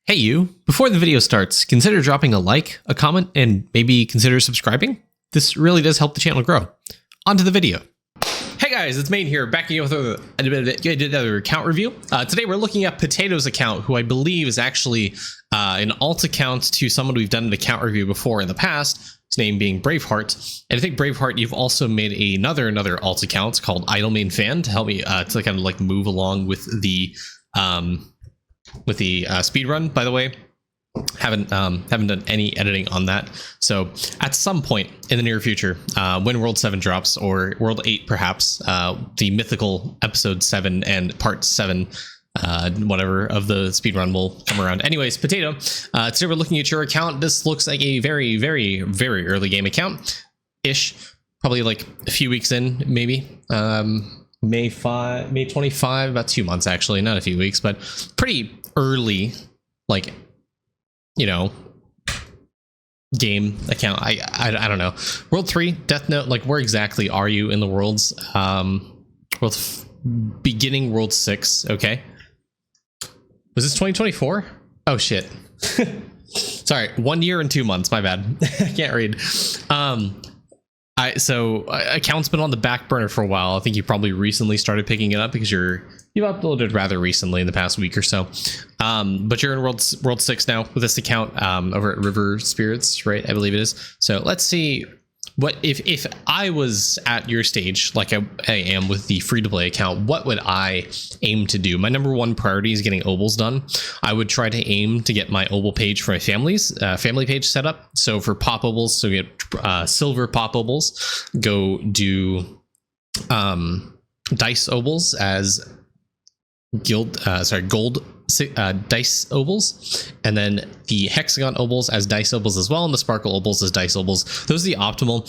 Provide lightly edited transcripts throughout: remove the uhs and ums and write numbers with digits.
Hey you, before the video starts, consider dropping a like, a comment, and maybe consider subscribing. This really does help the channel grow. On to the video. Hey guys, it's Main here, back again with another account review. Today we're looking at Potato's account, who I believe is actually an alt account to someone we've done an account review before in the past, his name being Braveheart. And I think Braveheart, you've also made another alt account called Idleon fan to help me to kind of like move along with the speedrun. By the way, haven't done any editing on that, so at some point in the near future, when World 7 drops, or World 8 perhaps, the mythical episode 7 and part 7 whatever of the speedrun will come around. Anyways, Potato, today we're looking at your account. This looks like a very early game account ish, probably like a few weeks in, maybe. May 25, about 2 months actually, not a few weeks, but pretty early, like, you know, game account. I don't know. World 3, Death Note, like where exactly are you in the worlds? Beginning World 6, okay. Was this 2024? Oh shit. Sorry, 1 year and 2 months, my bad. I can't read. Account's been on the back burner for a while. I think you probably recently started picking it up because you've uploaded rather recently in the past week or so. But you're in World 6 now with this account over at River Spirits, right? I believe it is. So let's see what if I was at your stage, like I am with the free-to-play account, what would I aim to do? My number one priority is getting obols done. I would try to aim to get my obol page for my family page set up. So for pop obols, so we get silver pop obols, go do dice obols as gold dice obols, and then the hexagon obols as dice obols as well, and the sparkle obols as dice obols. Those are the optimal.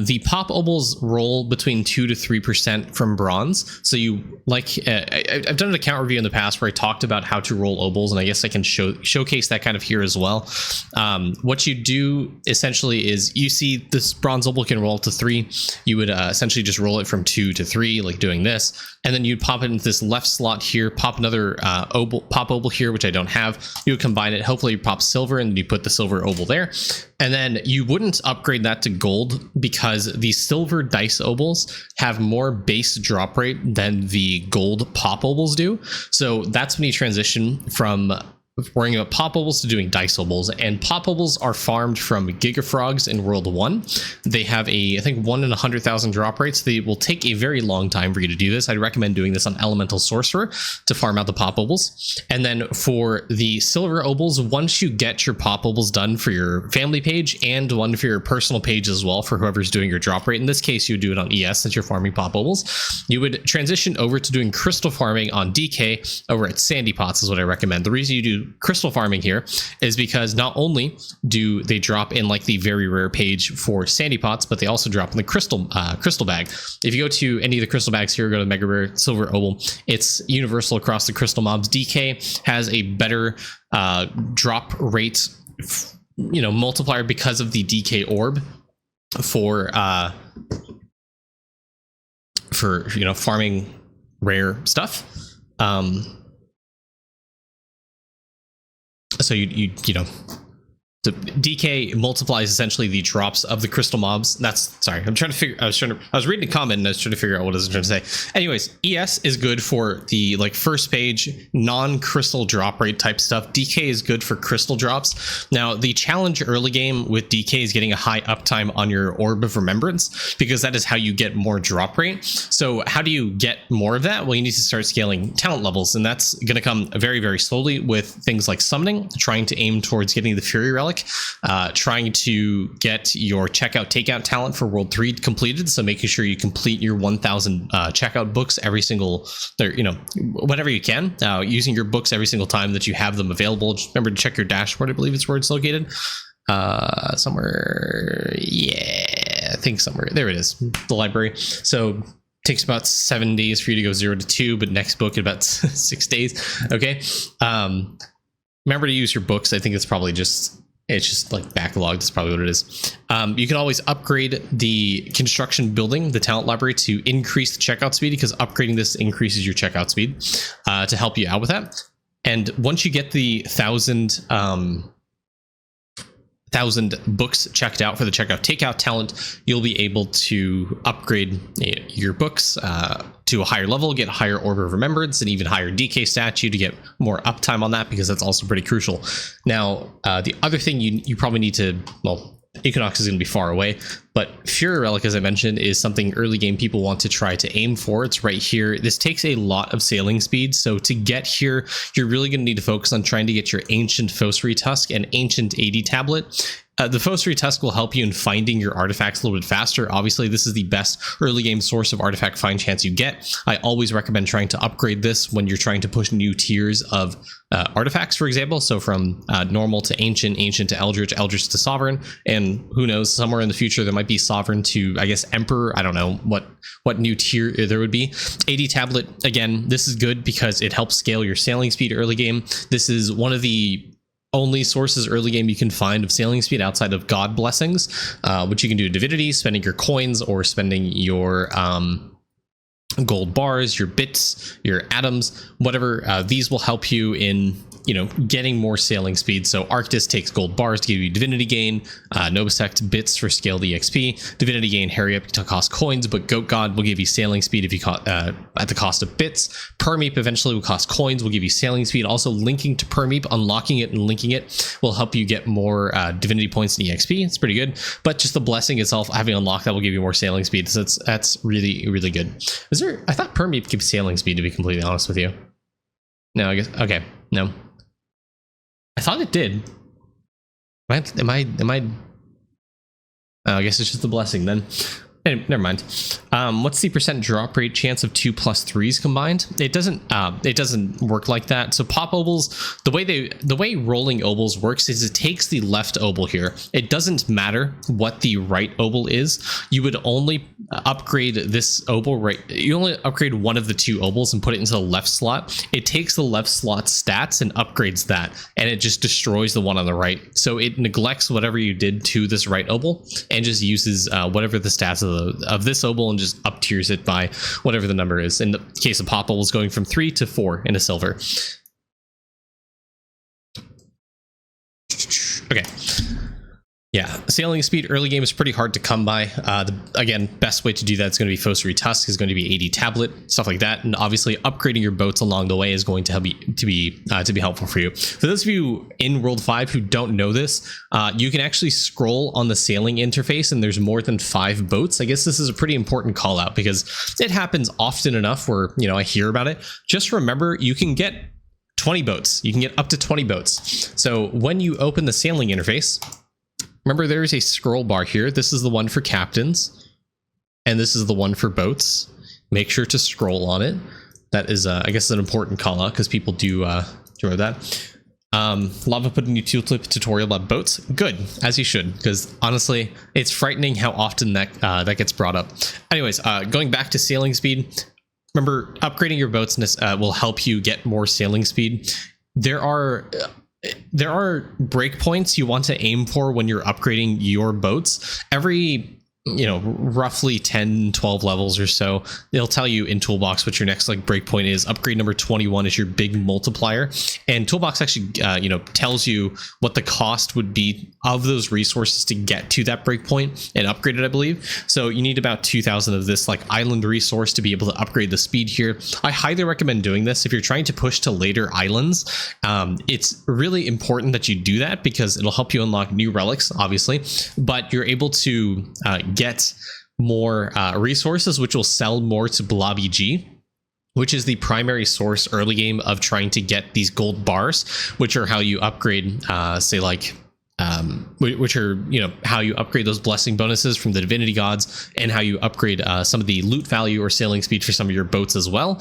The pop obols roll between 2 to 3% from bronze. So you like I've done an account review in the past where I talked about how to roll obols, and I guess I can showcase that kind of here as well. What you do essentially is you see this bronze obol can roll to 3. You would essentially just roll it from 2 to 3, like doing this, and then you'd pop it into this left slot here, pop another pop obol here, which I don't have. You would combine it, hopefully you pop silver, and you put the silver obol there, and then you wouldn't upgrade that to gold because the silver dice obols have more base drop rate than the gold pop obols do. So that's when you transition from worrying about pop obols to doing dice obols, and pop obols are farmed from gigafrogs in World 1. They have I think 1 in 100,000 drop rates. They will take a very long time for you to do this. I'd recommend doing this on Elemental Sorcerer to farm out the pop obols. And then for the silver obols, once you get your pop obols done for your family page and one for your personal page as well, for whoever's doing your drop rate, in this case you would do it on ES since you're farming pop obols, you would transition over to doing crystal farming on DK over at Sandy Pots is what I recommend. The reason you do crystal farming here is because not only do they drop in like the very rare page for Sandy Pots, but they also drop in the crystal bag. If you go to any of the crystal bags here, go to Mega Rare Silver Obol, it's universal across the crystal mobs. DK has a better drop rate, multiplier because of the DK orb for farming rare stuff. So the DK multiplies essentially the drops of the crystal mobs. I was reading a comment and I was trying to figure out what I was trying to say. Anyways, ES is good for the first page non-crystal drop rate type stuff. DK is good for crystal drops. Now the challenge early game with DK is getting a high uptime on your Orb of Remembrance, because that is how you get more drop rate. So how do you get more of that? Well, you need to start scaling talent levels, and that's going to come very slowly with things like summoning, trying to aim towards getting the Fury Relic, trying to get your checkout takeout talent for World 3 completed, so making sure you complete your 1,000 checkout books every single, whenever you can, using your books every single time that you have them available. Just remember to check your dashboard, I believe it's where it's located. Somewhere, yeah, I think somewhere, there it is, the library. So takes about 7 days for you to go 0 to 2, but next book in about 6 days. Okay. Remember to use your books. I think it's probably just like backlogged. That's probably what it is. You can always upgrade the construction building, the talent library, to increase the checkout speed, because upgrading this increases your checkout speed to help you out with that. And once you get the 1,000 books checked out for the checkout takeout talent, you'll be able to upgrade your books to a higher level, get a higher Order of Remembrance, and even higher DK statue to get more uptime on that, because that's also pretty crucial. Now, the other thing you probably need to, well, Equinox is going to be far away, but Fury Relic, as I mentioned, is something early game people want to try to aim for. It's right here. This takes a lot of sailing speed, so to get here, you're really going to need to focus on trying to get your Ancient Fossary Tusk and Ancient 80 Tablet. The Fossary Tusk will help you in finding your artifacts a little bit faster. Obviously, this is the best early game source of artifact find chance you get. I always recommend trying to upgrade this when you're trying to push new tiers of artifacts, for example. So from normal to ancient, ancient to eldritch, eldritch to sovereign, and who knows, somewhere in the future there might be sovereign to, I guess, emperor. I don't know what new tier there would be. 80 tablet, again, this is good because it helps scale your sailing speed early game. This is one of the only sources early game you can find of sailing speed outside of God blessings, which you can do divinity, spending your coins or spending your gold bars, your bits, your atoms, whatever. These will help you in, you know, getting more sailing speed. So Arctis takes gold bars to give you divinity gain, Novasect bits for scaled EXP, divinity gain, Harry Up to cost coins, but Goat God will give you sailing speed if you at the cost of bits. Permeep eventually will cost coins, will give you sailing speed. Also linking to Permeep, unlocking it and linking it will help you get more divinity points in EXP. It's pretty good, but just the blessing itself, having unlocked that, will give you more sailing speed. So that's really, really good. I thought Permeep gives sailing speed, to be completely honest with you. No, I guess, okay, no. I thought it did. Am I? Oh, I guess it's just a blessing then. Never mind. What's the percent drop rate chance of 2+3s combined? It doesn't work like that. So pop obols, the way rolling obols works is it takes the left obol here. It doesn't matter what the right obol is. You would only upgrade this obol, right? You only upgrade one of the two obols and put it into the left slot. It takes the left slot's stats and upgrades that, and it just destroys the one on the right. So it neglects whatever you did to this right obol and just uses whatever the stats of this obol and just up tiers it by whatever the number is. In the case of pop obols, going from 3 to 4 in a silver. Okay. Yeah, sailing speed early game is pretty hard to come by. Again, best way to do that is going to be Fossary Tusk, is going to be 80 tablet, stuff like that, and obviously upgrading your boats along the way is going to help to be helpful for you. For those of you in World 5 who don't know this, you can actually scroll on the sailing interface, and there's more than 5 boats. I guess this is a pretty important call out because it happens often enough where, you know, I hear about it. Just remember, you can get 20 boats. You can get up to 20 boats. So when you open the sailing interface, remember, there is a scroll bar here. This is the one for captains, and this is the one for boats. Make sure to scroll on it. That is, I guess, an important call out because people do that. Lava put a new tutorial about boats. Good, as you should, because honestly, it's frightening how often that gets brought up. Anyways, going back to sailing speed. Remember, upgrading your boats will help you get more sailing speed. There are breakpoints you want to aim for when you're upgrading your boats. Every, you know, roughly 10-12 levels or so, they'll tell you in Toolbox what your next like breakpoint is. Upgrade number 21 is your big multiplier, and Toolbox actually tells you what the cost would be of those resources to get to that breakpoint and upgrade it, I believe. So you need about 2,000 of this like island resource to be able to upgrade the speed here. I highly recommend doing this if you're trying to push to later islands. It's really important that you do that because it'll help you unlock new relics, obviously, but you're able to get more resources, which will sell more to BlobbyG, which is the primary source early game of trying to get these gold bars, which are how you upgrade, which are, you know, how you upgrade those blessing bonuses from the divinity gods, and how you upgrade some of the loot value or sailing speed for some of your boats as well.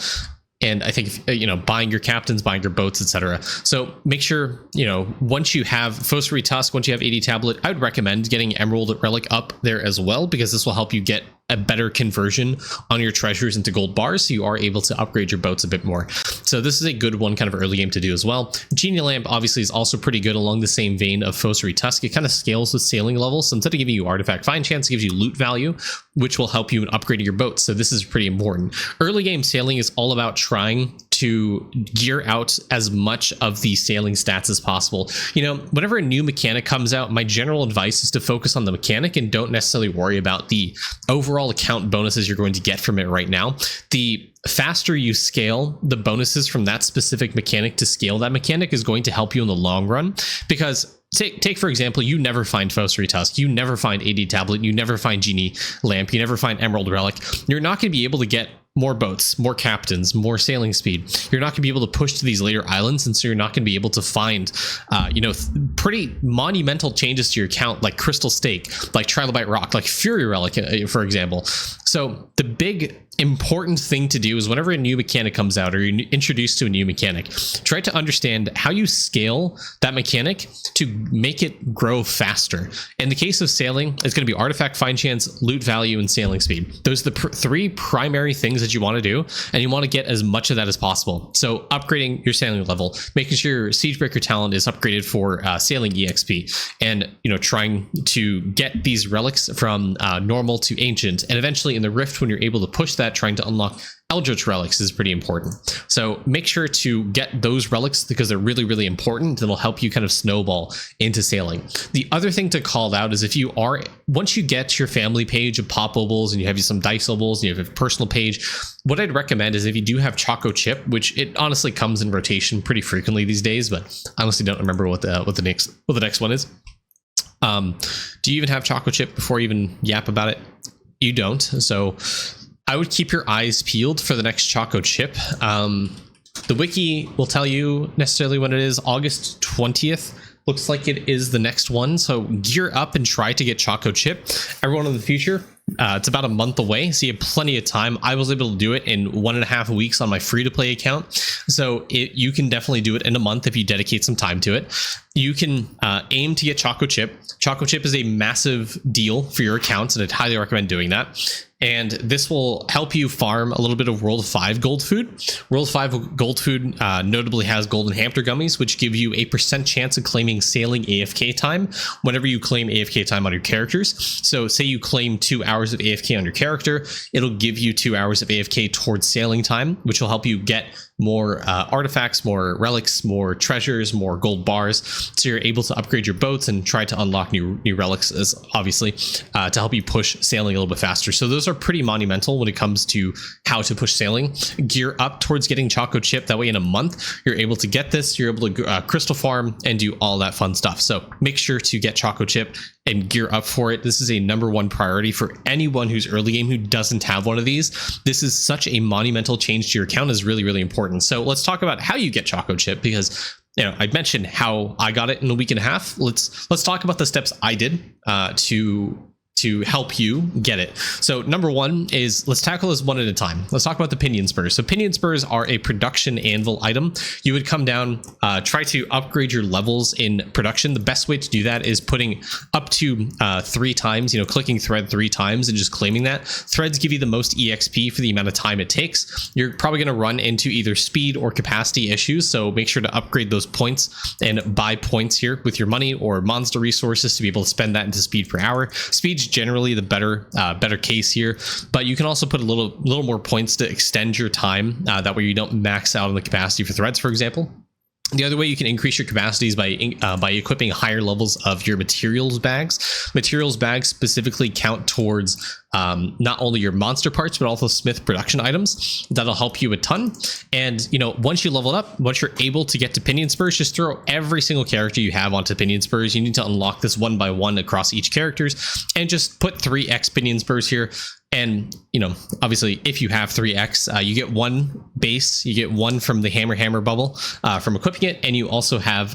And I think, if, you know, buying your captains, buying your boats, etc. So make sure, you know, once you have Fossary Tusk, once you have 80 tablet, I would recommend getting Emerald Relic up there as well, because this will help you get a better conversion on your treasures into gold bars, so you are able to upgrade your boats a bit more. So this is a good one kind of early game to do as well. Genie Lamp obviously is also pretty good along the same vein of Fossary Tusk. It kind of scales with sailing levels, so instead of giving you artifact find chance, it gives you loot value, which will help you in upgrading your boats. So this is pretty important. Early game sailing is all about trying to gear out as much of the sailing stats as possible. You know, whenever a new mechanic comes out, my general advice is to focus on the mechanic and don't necessarily worry about the overall account bonuses you're going to get from it right now. The faster you scale the bonuses from that specific mechanic to scale that mechanic is going to help you in the long run. Because take for example, you never find Fossary Tusk, you never find AD Tablet, you never find Genie Lamp, you never find Emerald Relic. You're not going to be able to get more boats, more captains, more sailing speed. You're not going to be able to push to these later islands, and so you're not going to be able to find, pretty monumental changes to your account, like Crystal Stake, like Trilobite Rock, like Fury Relic, for example. So the big important thing to do is whenever a new mechanic comes out or you're introduced to a new mechanic, try to understand how you scale that mechanic to make it grow faster. In the case of sailing, it's going to be artifact find chance, loot value, and sailing speed. Those are the three primary things that you want to do, and you want to get as much of that as possible. So upgrading your sailing level, making sure your Siegebreaker talent is upgraded for sailing EXP, and trying to get these relics from normal to ancient, and eventually in the Rift, when you're able to push that, trying to unlock Eldritch relics is pretty important. So make sure to get those relics because they're really, really important. It'll help you kind of snowball into sailing. The other thing to call out is once you get your family page of pop obols and you have some dice obols and you have a personal page, what I'd recommend is if you do have Choco Chip, which it honestly comes in rotation pretty frequently these days, but I honestly don't remember what the next one is. Do you even have Choco Chip before you even yap about it? You don't. So I would keep your eyes peeled for the next Choco Chip. The wiki will tell you necessarily when it is. August 20th looks like it is the next one. So gear up and try to get Choco Chip. Everyone in the future, it's about a month away, so you have plenty of time. I was able to do it in 1.5 weeks on my free-to-play account. So you can definitely do it in a month if you dedicate some time to it. You can aim to get Choco Chip. Choco Chip is a massive deal for your accounts, and I'd highly recommend doing that. And this will help you farm a little bit of World 5 gold food. World 5 gold food notably has golden hamster gummies, which give you a % chance of claiming sailing AFK time whenever you claim AFK time on your characters. So say you claim 2 hours of AFK on your character, it'll give you 2 hours of AFK towards sailing time, which will help you get more artifacts, more relics, more treasures, more gold bars, so you're able to upgrade your boats and try to unlock new relics, as obviously to help you push sailing a little bit faster. So those are pretty monumental when it comes to how to push sailing. Gear up towards getting Choco Chip, that way in a month you're able to get this, you're able to crystal farm and do all that fun stuff. So make sure to get Choco Chip and gear up for it. This is a #1 priority for anyone who's early game who doesn't have one of these. This is such a monumental change to your account, is really, really important. So let's talk about how you get Choco Chip, because I mentioned how I got it in a week and a half. Let's talk about the steps I did to help you get it. So #1 is, let's tackle this one at a time. Let's talk about the Pinion Spurs. So Pinion Spurs are a production anvil item. You would come down, try to upgrade your levels in production. The best way to do that is putting up to 3 times, clicking thread 3 times and just claiming that. Threads give you the most EXP for the amount of time it takes. You're probably going to run into either speed or capacity issues, so make sure to upgrade those points and buy points here with your money or monster resources to be able to spend that into speed per hour. Speed's generally the better case here, but you can also put a little more points to extend your time, that way you don't max out on the capacity for threads, for example. The other way you can increase your capacities by equipping higher levels of your materials bags. Materials bags specifically count towards not only your monster parts, but also smith production items. That'll help you a ton. And once you level up, once you're able to get to Pinion Spurs, just throw every single character you have onto Pinion Spurs. You need to unlock this 1 by 1 across each characters, and just put 3x Pinion Spurs here. And obviously if you have 3x, you get 1 base, you get 1 from the hammer bubble from equipping it, and you also have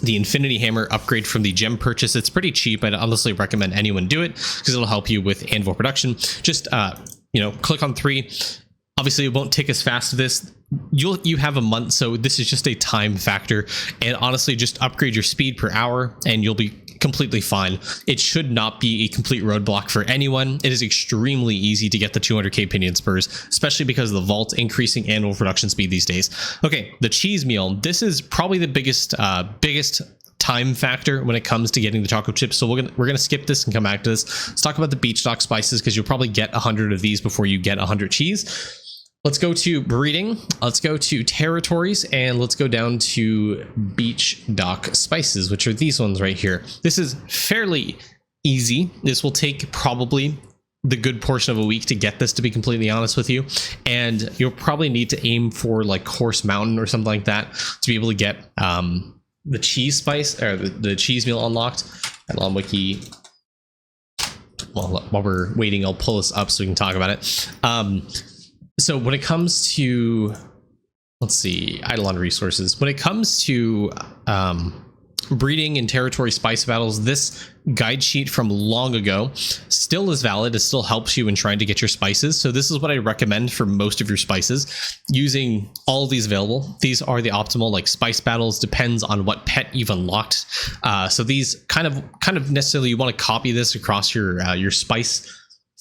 the Infinity Hammer upgrade from the gem purchase. It's pretty cheap. I'd honestly recommend anyone do it because it'll help you with anvil production. Just click on 3. Obviously it won't tick as fast as this. You have a month, so this is just a time factor, and honestly just upgrade your speed per hour and you'll be completely fine. It should not be a complete roadblock for anyone. It is extremely easy to get the 200k Pinion Spurs, especially because of the vault increasing annual production speed these days. Okay, the cheese meal. This is probably the biggest time factor when it comes to getting the chocolate chips, so we're gonna skip this and come back to this. Let's talk about the beach stock spices, because you'll probably get 100 of these before you get 100 cheese. Let's go to breeding. Let's go to territories, and let's go down to beach dock spices, which are these ones right here. This is fairly easy. This will take probably the good portion of a week to get this, to be completely honest with you. And you'll probably need to aim for like Coarse Mountain or something like that to be able to get the cheese spice, or the cheese meal unlocked. Idleon wiki. Well, while we're waiting, I'll pull this up so we can talk about it. So when it comes to, let's see, Idleon resources, when it comes to breeding and territory spice battles, this guide sheet from long ago still is valid. It still helps you in trying to get your spices. So this is what I recommend for most of your spices, using all of these available. These are the optimal like spice battles, depends on what pet you've unlocked. So these kind of necessarily, you want to copy this across your spice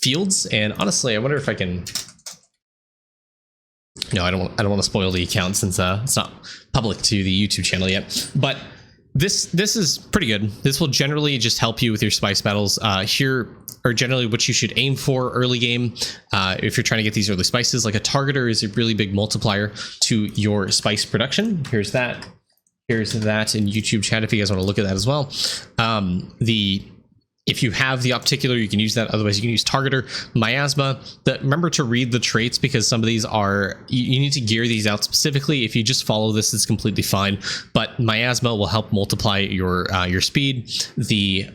fields. And honestly, I wonder if I can. No, I don't want to spoil the account since it's not public to the YouTube channel yet. But this is pretty good. This will generally just help you with your spice battles. Here are generally what you should aim for early game if you're trying to get these early spices. Like a targeter is a really big multiplier to your spice production. Here's that. Here's that in YouTube chat if you guys want to look at that as well. If you have the Opticular, you can use that. Otherwise, you can use Targeter, Miasma. Remember to read the traits, because some of these are, you need to gear these out specifically. If you just follow this, it's completely fine. But Miasma will help multiply your speed. The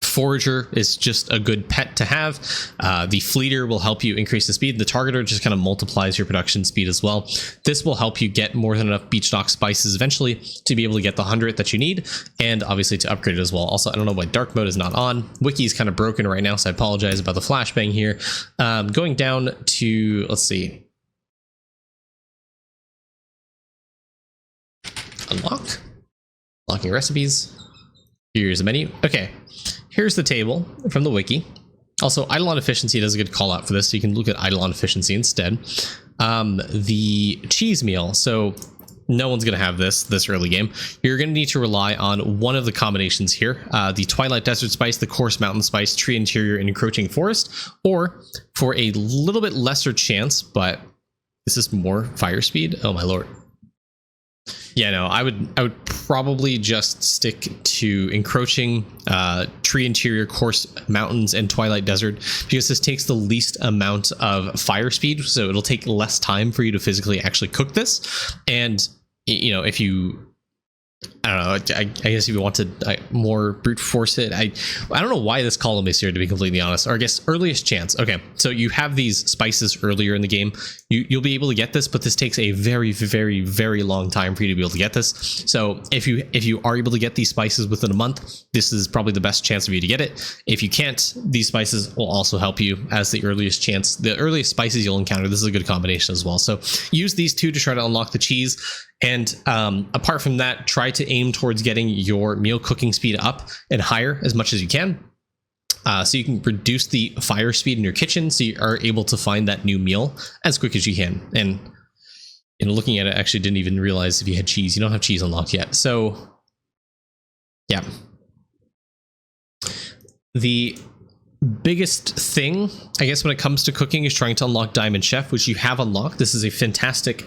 Forager is just a good pet to have. The Fleeter will help you increase the speed. The Targeter just kind of multiplies your production speed as well. This will help you get more than enough beach dock spices eventually to be able to get the 100 that you need, and obviously to upgrade it as well. Also, I don't know why dark mode is not on. Wiki is kind of broken right now, so I apologize about the flashbang here. Going down to, let's see. Unlocking recipes. Here's the menu. Okay. Here's the table from the wiki. Also, Idleon efficiency does a good call out for this, so you can look at Idleon efficiency instead. The cheese meal. So no one's going to have this early game. You're going to need to rely on one of the combinations here. The Twilight Desert Spice, the Coarse Mountain Spice, Tree Interior, and Encroaching Forest. Or for a little bit lesser chance, but this is more fire speed. Oh my lord. Yeah, no, I would probably just stick to Encroaching, Tree Interior, Coarse Mountains, and Twilight Desert, because this takes the least amount of fire speed, so it'll take less time for you to physically actually cook this. And, you know, if you, I don't know, I guess if you want to more brute force it, I don't know why this column is here, to be completely honest. Or I guess earliest chance. Okay, so you have these spices earlier in the game. You'll be able to get this, but this takes a very, very, very long time for you to be able to get this. So if you are able to get these spices within a month, this is probably the best chance for you to get it. If you can't, these spices will also help you as the earliest chance. The earliest spices you'll encounter, this is a good combination as well. So use these two to try to unlock the cheese. And apart from that, try to aim towards getting your meal cooking speed up and higher as much as you can. So you can reduce the fire speed in your kitchen, so you are able to find that new meal as quick as you can. And looking at it, I actually didn't even realize if you had cheese. You don't have cheese unlocked yet. So yeah. The biggest thing, I guess, when it comes to cooking is trying to unlock Diamond Chef, which you have unlocked. This is a fantastic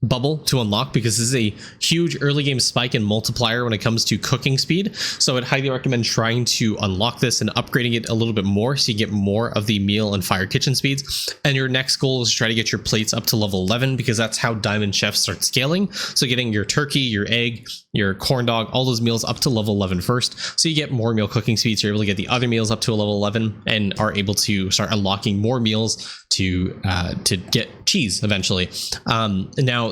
bubble to unlock, because this is a huge early game spike and multiplier when it comes to cooking speed. So I'd highly recommend trying to unlock this and upgrading it a little bit more, so you get more of the meal and fire kitchen speeds. And your next goal is to try to get your plates up to level 11, because that's how Diamond Chef starts scaling. So getting your turkey, your egg, your corn dog, all those meals up to level 11 first, so you get more meal cooking speeds. You're able to get the other meals up to a level 11 and are able to start unlocking more meals to get cheese eventually. Now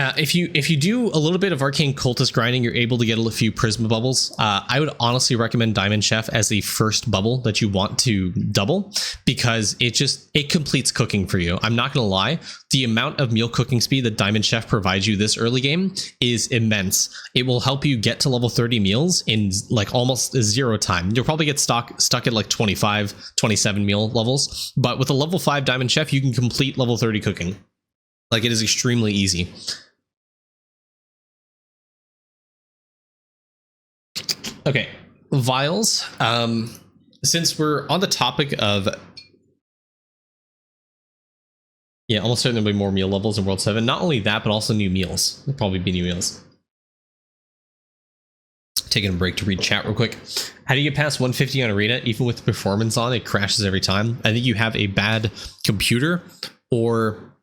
if you do a little bit of Arcane Cultist grinding, you're able to get a few Prisma bubbles. I would honestly recommend Diamond Chef as the first bubble that you want to double, because it completes cooking for you. I'm not gonna lie, the amount of meal cooking speed that Diamond Chef provides you this early game is immense. It will help you get to level 30 meals in like almost 0 time. You'll probably get stuck at like 25, 27 meal levels, but with a level 5 Diamond Chef, you can complete level 30 cooking. Like, it is extremely easy. Okay, vials, since we're on the topic of, yeah, almost certainly there'll be more meal levels in World 7. Not only that, but also new meals. There'll probably be new meals. Taking a break to read chat real quick. How do you get past 150 on Arena? Even with the performance on, it crashes every time. I think you have a bad computer, or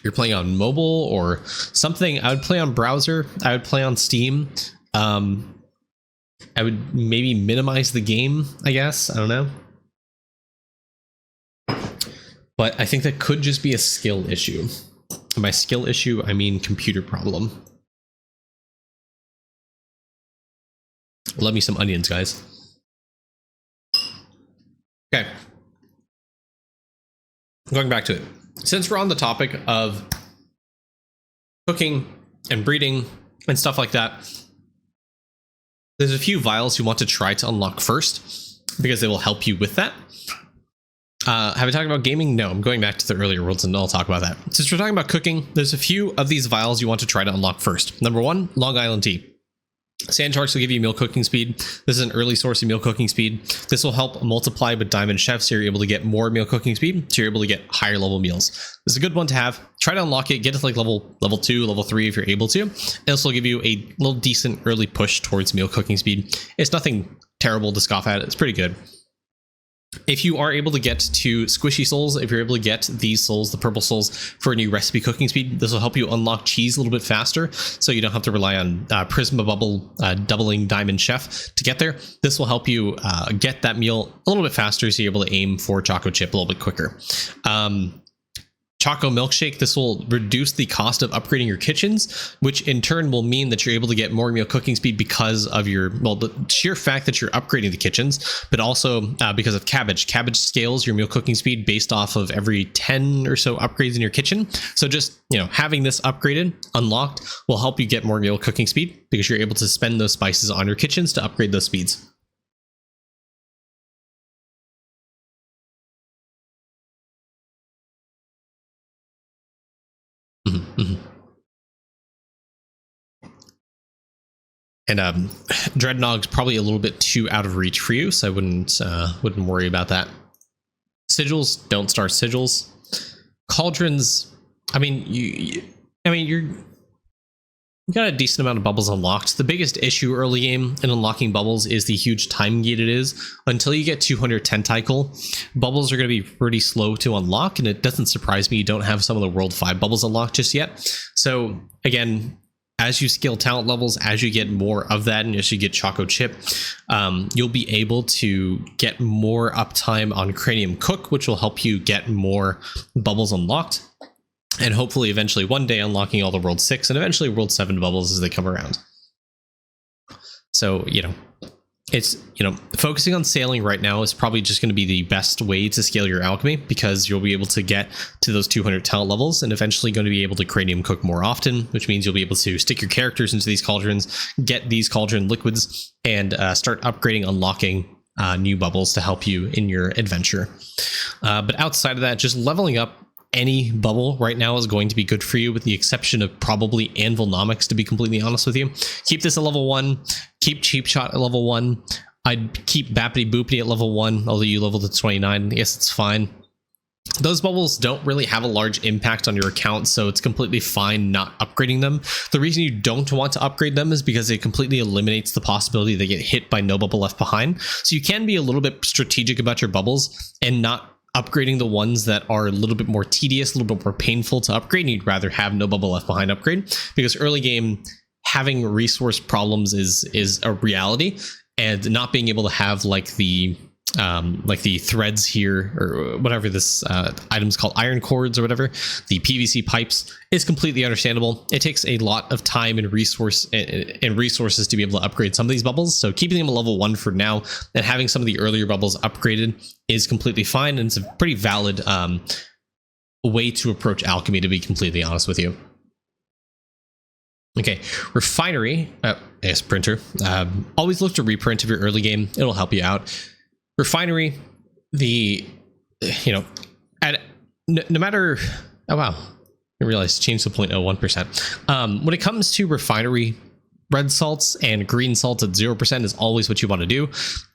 you're playing on mobile or something. I would play on browser. I would play on Steam. I would maybe minimize the game, I guess. I don't know. But I think that could just be a skill issue. And by skill issue, I mean computer problem. Love me some onions, guys. Okay. Going back to it. Since we're on the topic of cooking and breeding and stuff like that, there's a few vials you want to try to unlock first because they will help you with that. Have I talked about gaming? No, I'm going back to the earlier worlds and I'll talk about that. Since we're talking about cooking, there's a few of these vials you want to try to unlock first. Number 1, Long Island tea. Sand sharks will give you meal cooking speed. This is an early source of meal cooking speed. This will help multiply with diamond chefs, so you're able to get more meal cooking speed, so you're able to get higher level meals. This is a good one to have. Try to unlock it, get to like level 2, level 3 if you're able to. This will give you a little decent early push towards meal cooking speed. It's nothing terrible to scoff at. It's pretty good. If you are able to get to squishy souls, if you're able to get these souls, the purple souls, for a new recipe cooking speed, this will help you unlock cheese a little bit faster, so you don't have to rely on Prisma Bubble doubling Diamond Chef to get there. This will help you get that meal a little bit faster, so you're able to aim for Choco Chip a little bit quicker. Choco Milkshake, this will reduce the cost of upgrading your kitchens, which in turn will mean that you're able to get more meal cooking speed because of your, well, the sheer fact that you're upgrading the kitchens, but also because of cabbage. Cabbage scales your meal cooking speed based off of every 10 or so upgrades in your kitchen. So just, you know, having this upgraded, unlocked, will help you get more meal cooking speed because you're able to spend those spices on your kitchens to upgrade those speeds. And Dreadnogg's probably a little bit too out of reach for you, so I wouldn't worry about that. Sigils, don't start sigils. Cauldrons, I mean, you got a decent amount of bubbles unlocked. The biggest issue early game in unlocking bubbles is the huge time gate it is. Until you get 200 tentacle, bubbles are going to be pretty slow to unlock, and it doesn't surprise me you don't have some of the World 5 bubbles unlocked just yet. So again, as you scale talent levels, as you get more of that, and as you get Choco Chip, you'll be able to get more uptime on Cranium Cook, which will help you get more bubbles unlocked. And hopefully eventually one day unlocking all the World 6 and eventually World 7 bubbles as they come around. So, you know, it's, you know, focusing on sailing right now is probably just going to be the best way to scale your alchemy, because you'll be able to get to those 200 talent levels and eventually going to be able to cranium cook more often, which means you'll be able to stick your characters into these cauldrons, get these cauldron liquids, and start upgrading, unlocking new bubbles to help you in your adventure. But outside of that, just leveling up any bubble right now is going to be good for you, with the exception of probably Anvilnomics, to be completely honest with you. Keep this at level 1, keep Cheap Shot at level 1. I'd keep Bappity Boopity at level 1, although you leveled to 29. Yes, it's fine. Those bubbles don't really have a large impact on your account, so it's completely fine not upgrading them. The reason you don't want to upgrade them is because it completely eliminates the possibility they get hit by no bubble left behind. So you can be a little bit strategic about your bubbles and not upgrading the ones that are a little bit more tedious, a little bit more painful to upgrade, and you'd rather have no bubble left behind upgrade, because early game having resource problems is a reality, and not being able to have like the threads here, or whatever this item's called, iron cords or whatever, the PVC pipes, is completely understandable. It takes a lot of time and resources to be able to upgrade some of these bubbles, so keeping them at level 1 for now and having some of the earlier bubbles upgraded is completely fine, and it's a pretty valid way to approach alchemy, to be completely honest with you. Okay, Refinery, yes, printer. Always look to reprint if you're early game. It'll help you out. Refinery, no matter, oh wow, I realized changed to 0.01%. When it comes to Refinery, red salts, and green salts at 0% is always what you want to do.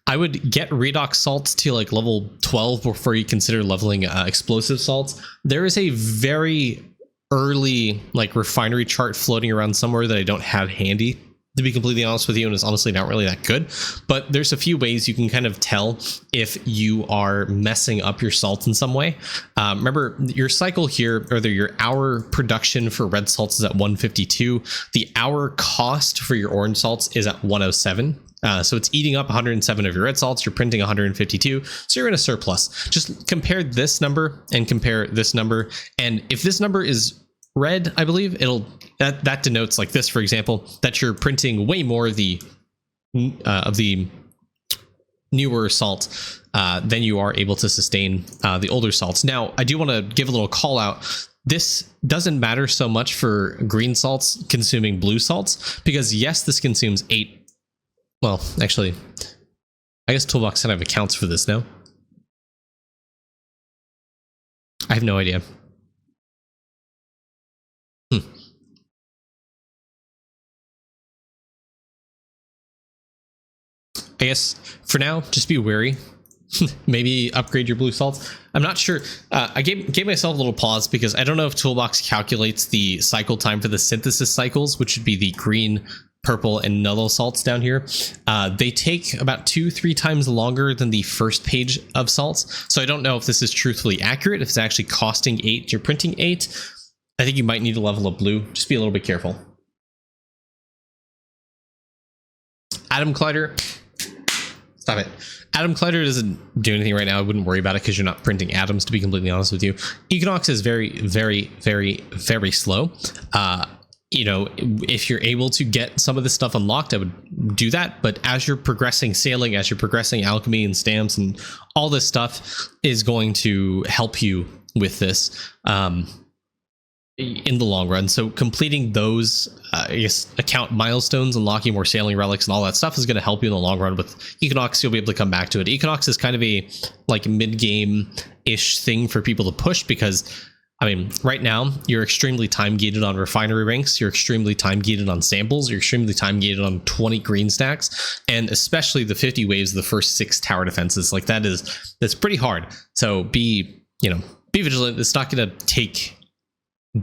I would get redox salts to like level 12 before you consider leveling explosive salts. There is a very early like refinery chart floating around somewhere that I don't have handy, to be completely honest with you, and it's honestly not really that good. But there's a few ways you can kind of tell if you are messing up your salts in some way. Remember, your cycle here, or your hour production for red salts is at 152. The hour cost for your orange salts is at 107. So it's eating up 107 of your red salts. You're printing 152, so you're in a surplus. Just compare this number and compare this number, and if this number is red, I believe that denotes, like this for example, that you're printing way more of the newer salt than you are able to sustain the older salts. Now, I do want to give a little call out. This doesn't matter so much for green salts consuming blue salts, because yes, this consumes 8. Well, actually, I guess Toolbox kind of accounts for this, no? I have no idea. I guess for now, just be wary. Maybe upgrade your blue salts. I'm not sure. I gave myself a little pause because I don't know if Toolbox calculates the cycle time for the synthesis cycles, which would be the green, purple, and yellow salts down here. They take about 2-3 times longer than the first page of salts. So I don't know if this is truthfully accurate, if it's actually costing 8, you're printing 8. I think you might need to level up blue. Just be a little bit careful. Atom Collider. Stop it. Atom Collider doesn't do anything right now. I wouldn't worry about it because you're not printing atoms, to be completely honest with you. Equinox is very, very, very, very slow. You know, if you're able to get some of this stuff unlocked, I would do that. But as you're progressing sailing, as you're progressing alchemy and stamps, and all this stuff is going to help you with this in the long run. So completing those, I guess, account milestones, unlocking more sailing relics and all that stuff is going to help you in the long run. With Equinox, you'll be able to come back to it. Equinox is kind of a like mid-game-ish thing for people to push because, I mean, right now, you're extremely time-gated on refinery ranks, you're extremely time-gated on samples, you're extremely time-gated on 20 green stacks, and especially the 50 waves of the first 6 tower defenses. Like, that's pretty hard. So be vigilant. It's not going to take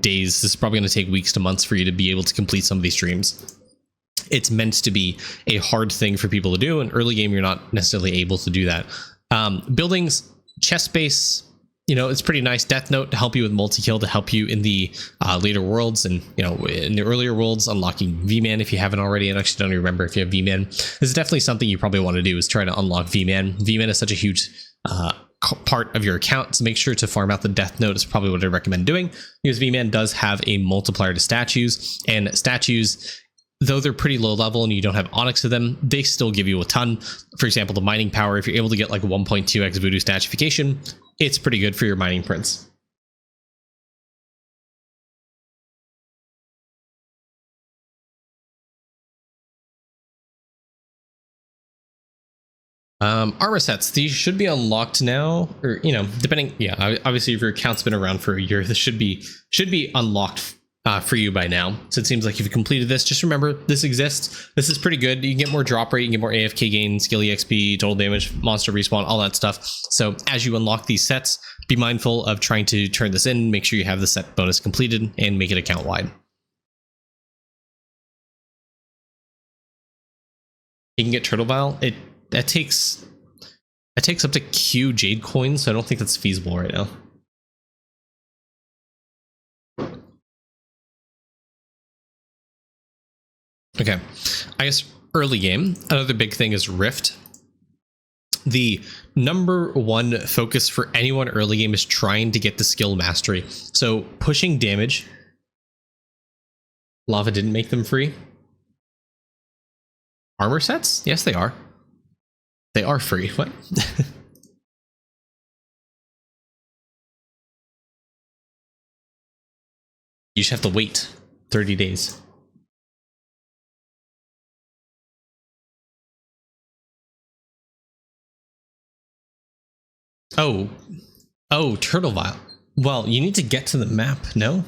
days. This is probably going to take weeks to months for you to be able to complete some of these streams. It's meant to be a hard thing for people to do. In early game, you're not necessarily able to do that. Buildings, chest space, it's pretty nice. Death Note to help you with multi-kill, to help you in the later worlds, and in the earlier worlds, unlocking Vman if you haven't already. I actually don't even remember if you have Vman. This is definitely something you probably want to do, is try to unlock Vman. Vman is such a huge part of your account, so make sure to farm out the Death Note is probably what I recommend doing, because Vman does have a multiplier to statues, and statues, though they're pretty low level and you don't have onyx to them, they still give you a ton. For example, the mining power, if you're able to get like 1.2x voodoo statification, it's pretty good for your mining prints. Armor sets, these should be unlocked now, or depending. Yeah, obviously if your account's been around for a year, this should be unlocked for you by now. So it seems like if you completed this, just remember this exists. This is pretty good. You can get more drop rate, you can get more AFK gain, skill EXP, total damage, monster respawn, all that stuff. So as you unlock these sets, be mindful of trying to turn this in, make sure you have the set bonus completed, and make it account wide. You can get Turtle Vial. That takes up to Q Jade coins, so I don't think that's feasible right now. Okay, I guess early game, another big thing is Rift. The number one focus for anyone early game is trying to get the skill mastery. So pushing damage. Lava didn't make them free. Armor sets? Yes, they are. They are free. What? You just have to wait 30 days. Oh, Turtle Vial. Well, you need to get to the map, no?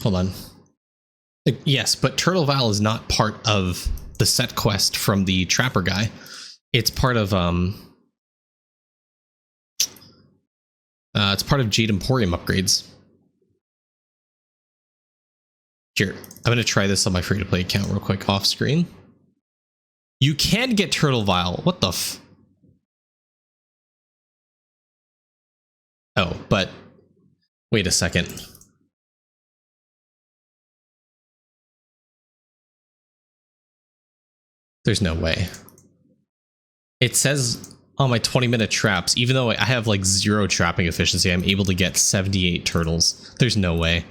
Hold on. Yes, but Turtle Val is not part of the set quest from the Trapper guy. It's part of it's part of Jade Emporium upgrades. Here, I'm going to try this on my free-to-play account real quick off screen. You can get Turtle Vial. What the f... Oh, but wait a second. There's no way. It says on my 20-minute traps, even though I have like 0 trapping efficiency, I'm able to get 78 turtles. There's no way.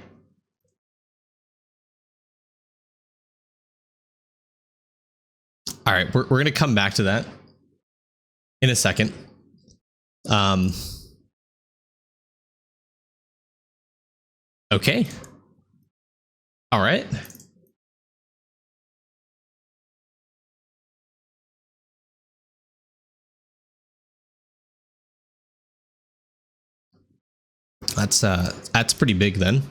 All right, we're going to come back to that in a second. Okay. All right. That's pretty big then.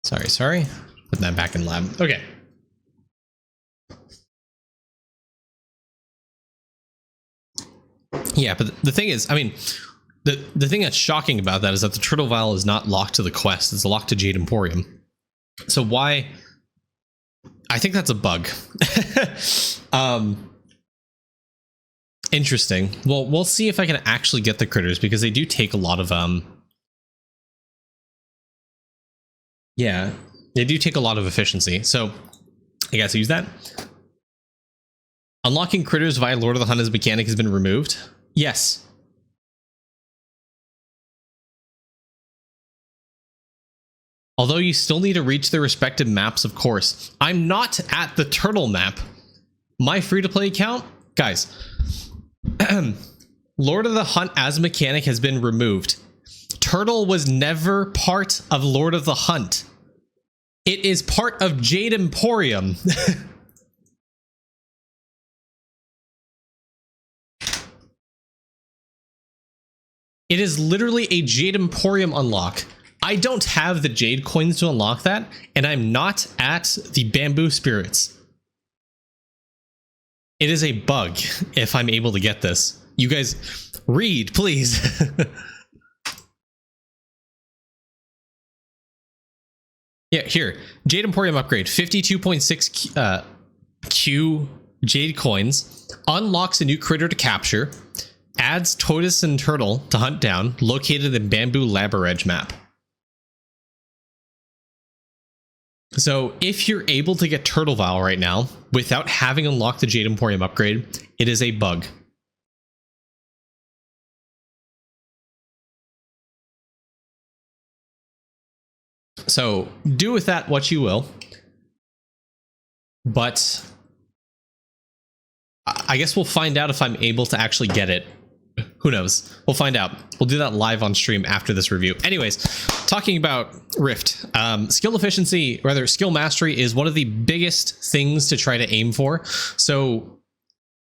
Sorry. Put that back in lab. Okay. Yeah, but the thing is, I mean, the thing that's shocking about that is that the Turtle Vial is not locked to the quest. It's locked to Jade Emporium. So why? I think that's a bug. Interesting. Well, we'll see if I can actually get the critters, because they do take a lot of yeah, they do take a lot of efficiency. So I guess use that. Unlocking critters via Lord of the Hunt as mechanic has been removed. Yes. Although you still need to reach the respective maps, of course. I'm not at the turtle map. My free-to-play account, guys. Lord of the Hunt as mechanic has been removed. Turtle was never part of Lord of the Hunt. It is part of Jade Emporium. It is literally a Jade Emporium unlock. I don't have the Jade coins to unlock that, and I'm not at the Bamboo Spirits. It is a bug if I'm able to get this. You guys, read, please. Yeah, here. Jade Emporium upgrade. 52.6 Q Jade coins. Unlocks a new critter to capture. Adds tortoise and turtle to hunt down. Located in Bamboo Labyrinth map. So if you're able to get Turtle Vial right now without having unlocked the Jade Emporium upgrade, it is a bug. So do with that what you will. But I guess we'll find out if I'm able to actually get it. Who knows? We'll find out. We'll do that live on stream after this review. Anyways, talking about Rift, skill efficiency, rather skill mastery, is one of the biggest things to try to aim for. So,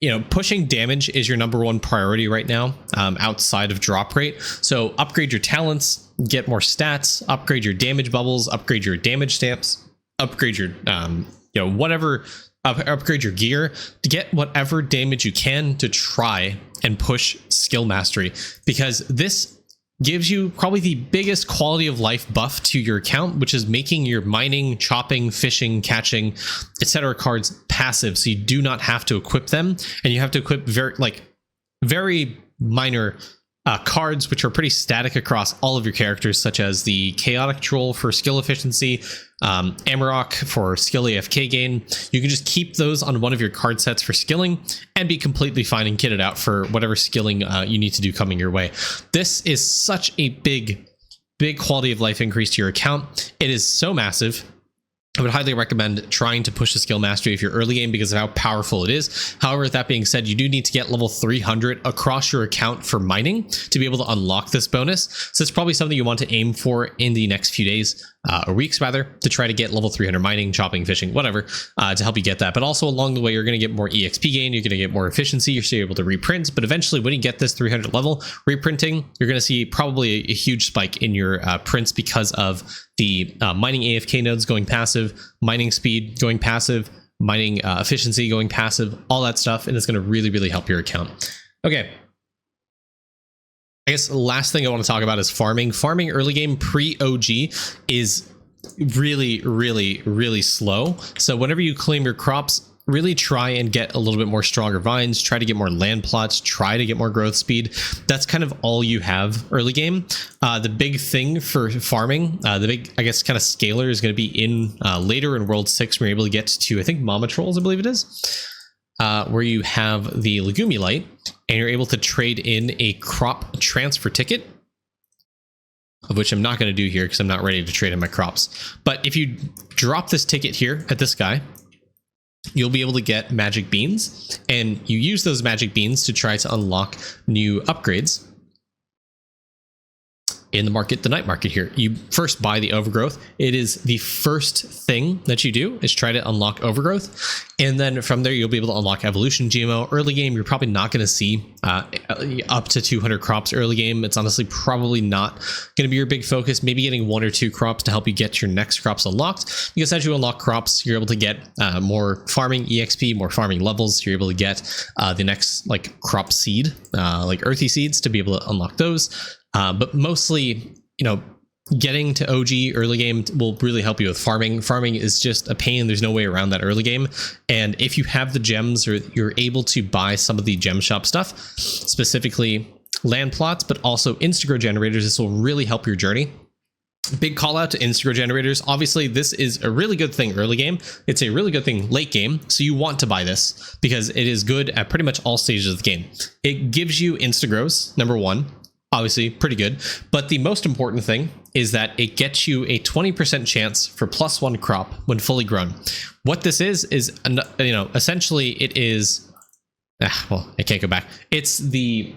you know, pushing damage is your #1 priority right now, outside of drop rate. So upgrade your talents, get more stats, upgrade your damage bubbles, upgrade your damage stamps, upgrade your, you know, whatever, upgrade your gear to get whatever damage you can to try and push skill mastery, because this gives you probably the biggest quality of life buff to your account, which is making your mining, chopping, fishing, catching, etc. cards passive, so you do not have to equip them, and you have to equip very minor cards which are pretty static across all of your characters, such as the Chaotic Troll for skill efficiency, Amarok for skill AFK gain. You can just keep those on one of your card sets for skilling and be completely fine and kitted out for whatever skilling you need to do coming your way. This is such a big quality of life increase to your account. It is so massive. I would highly recommend trying to push the skill mastery if you're early game, because of how powerful it is. However, that being said, you do need to get level 300 across your account for mining to be able to unlock this bonus. So it's probably something you want to aim for in the next few days. or weeks rather, to try to get level 300 mining, chopping, fishing, whatever, to help you get that. But also along the way, you're going to get more EXP gain, you're going to get more efficiency, you're still able to reprint. But eventually, when you get this 300 level reprinting, you're going to see probably a huge spike in your prints because of the mining AFK nodes going passive, mining speed going passive, mining efficiency going passive, all that stuff, and it's going to really, really help your account. Okay. I guess the last thing I want to talk about is farming. Farming early game pre-OG is really, really, really slow. So whenever you claim your crops, really try and get a little bit more stronger vines, try to get more land plots, try to get more growth speed. That's kind of all you have early game. The big thing for farming, the big, I guess, kind of scaler is going to be in later in World 6, we're able to get to, I think, Mama Trolls, I believe it is, where you have the Legumulite, and you're able to trade in a crop transfer ticket, of which I'm not going to do here because I'm not ready to trade in my crops. But if you drop this ticket here at this guy, you'll be able to get magic beans, and you use those magic beans to try to unlock new upgrades in the market, the night market here. You first buy the overgrowth. It is the first thing that you do is try to unlock overgrowth. And then from there, you'll be able to unlock evolution GMO. Early game, you're probably not going to see up to 200 crops early game. It's honestly probably not going to be your big focus. Maybe getting 1 or 2 crops to help you get your next crops unlocked. Because as you unlock crops, you're able to get more farming EXP, more farming levels. You're able to get the next like crop seed, like earthy seeds, to be able to unlock those. But mostly, getting to OG early game will really help you with farming. Farming is just a pain. There's no way around that early game. And if you have the gems, or you're able to buy some of the gem shop stuff, specifically land plots, but also Instagrow generators, this will really help your journey. Big call out to Instagrow generators. Obviously, this is a really good thing early game. It's a really good thing late game. So you want to buy this because it is good at pretty much all stages of the game. It gives you Instagrows, number 1. Obviously pretty good, but the most important thing is that it gets you a 20% chance for +1 crop when fully grown. What this is essentially it is, well, I can't go back. It's the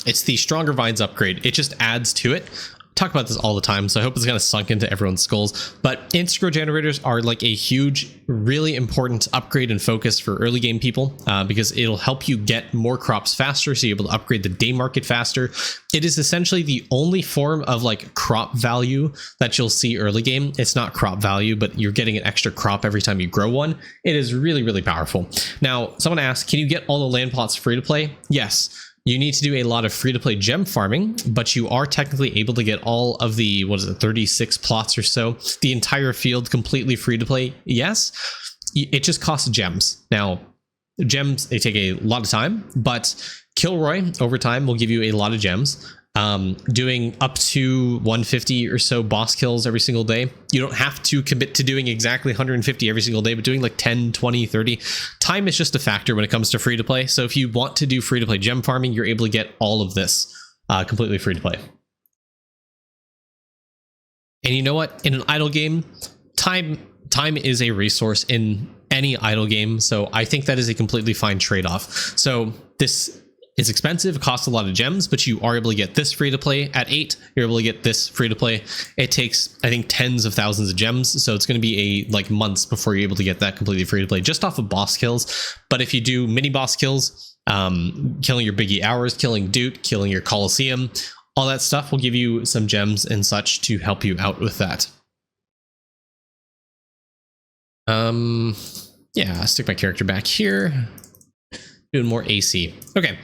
Stronger Vines upgrade. It just adds to it. Talk about this all the time, so I hope it's kind of sunk into everyone's skulls. But Instagrow generators are like a huge, really important upgrade and focus for early game people, because it'll help you get more crops faster, so you're able to upgrade the day market faster. It is essentially the only form of like crop value that you'll see early game. It's not crop value, but you're getting an extra crop every time you grow one. It is really, really powerful. Now, someone asked, can you get all the land plots free to play? Yes. You need to do a lot of free-to-play gem farming, but you are technically able to get all of the, 36 plots or so, the entire field completely free-to-play. Yes, it just costs gems. Now, gems, they take a lot of time, but Kilroy over time will give you a lot of gems. Doing up to 150 or so boss kills every single day. You don't have to commit to doing exactly 150 every single day, but doing like 10, 20, 30. Time is just a factor when it comes to free to play. So if you want to do free to play gem farming, you're able to get all of this completely free to play. And you know what? In an idle game, time is a resource in any idle game. So I think that is a completely fine trade-off. So this is expensive, it costs a lot of gems, but you are able to get this free to play at 8. You're able to get this free to play. It takes, I think, tens of thousands of gems, so it's going to be months before you're able to get that completely free to play just off of boss kills. But if you do mini boss kills, killing your Biggie Hours, killing Doot, killing your Coliseum, all that stuff will give you some gems and such to help you out with that. Yeah, I'll stick my character back here. Doing more AC. Okay,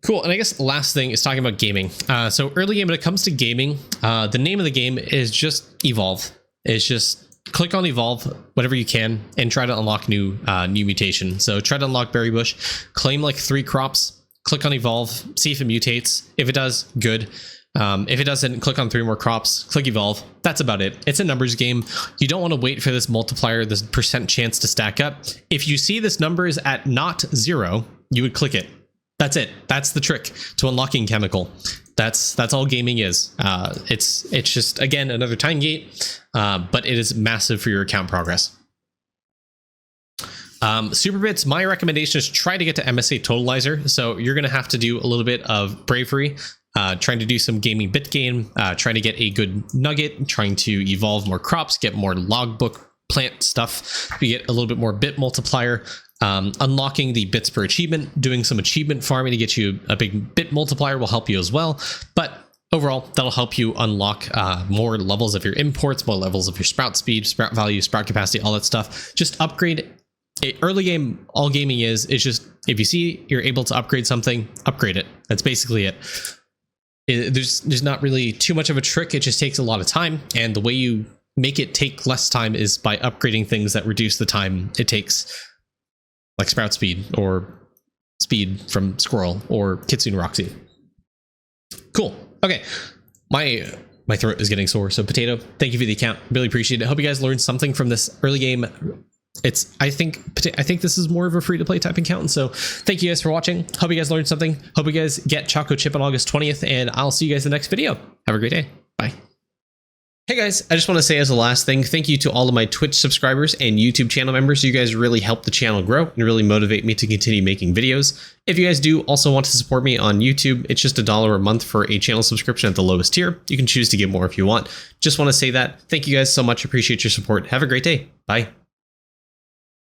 cool. And I guess the last thing is talking about gaming. So early game, when it comes to gaming, the name of the game is just evolve. It's just click on evolve whatever you can and try to unlock new mutation. So try to unlock berry bush, claim like 3 crops, click on evolve, see if it mutates. If it does, good. If it doesn't, click on 3 more crops, click evolve. That's about it. It's a numbers game. You don't want to wait for this multiplier, this percent chance to stack up. If you see this number is at not 0, you would click it. That's it. That's the trick to unlocking chemical. That's all gaming is. It's just, again, another time gate, but it is massive for your account progress. Super bits, my recommendation is try to get to MSA Totalizer. So you're going to have to do a little bit of bravery trying to do some gaming bit gain, trying to get a good nugget, trying to evolve more crops, get more logbook plant stuff, we get a little bit more bit multiplier, unlocking the bits per achievement, doing some achievement farming to get you a big bit multiplier will help you as well. But overall, that'll help you unlock more levels of your imports, more levels of your sprout speed, sprout value, sprout capacity, all that stuff. Just upgrade. Early game, all gaming is just, if you see you're able to upgrade something, upgrade it. That's basically it. There's not really too much of a trick. It just takes a lot of time. And the way you make it take less time is by upgrading things that reduce the time it takes, like sprout speed or speed from squirrel or Kitsune Roxy. Cool. Okay. My throat is getting sore. So Potato, thank you for the account. Really appreciate it. Hope you guys learned something from this early game. I think this is more of a free to play type account. And so thank you guys for watching. Hope you guys learned something. Hope you guys get Choco Chip on August 20th, and I'll see you guys in the next video. Have a great day. Bye. Hey guys, I just want to say as a last thing, thank you to all of my Twitch subscribers and YouTube channel members. You guys really help the channel grow and really motivate me to continue making videos. If you guys do also want to support me on YouTube, it's just $1 a month for a channel subscription at the lowest tier. You can choose to give more if you want. Just want to say that. Thank you guys so much. Appreciate your support. Have a great day. Bye.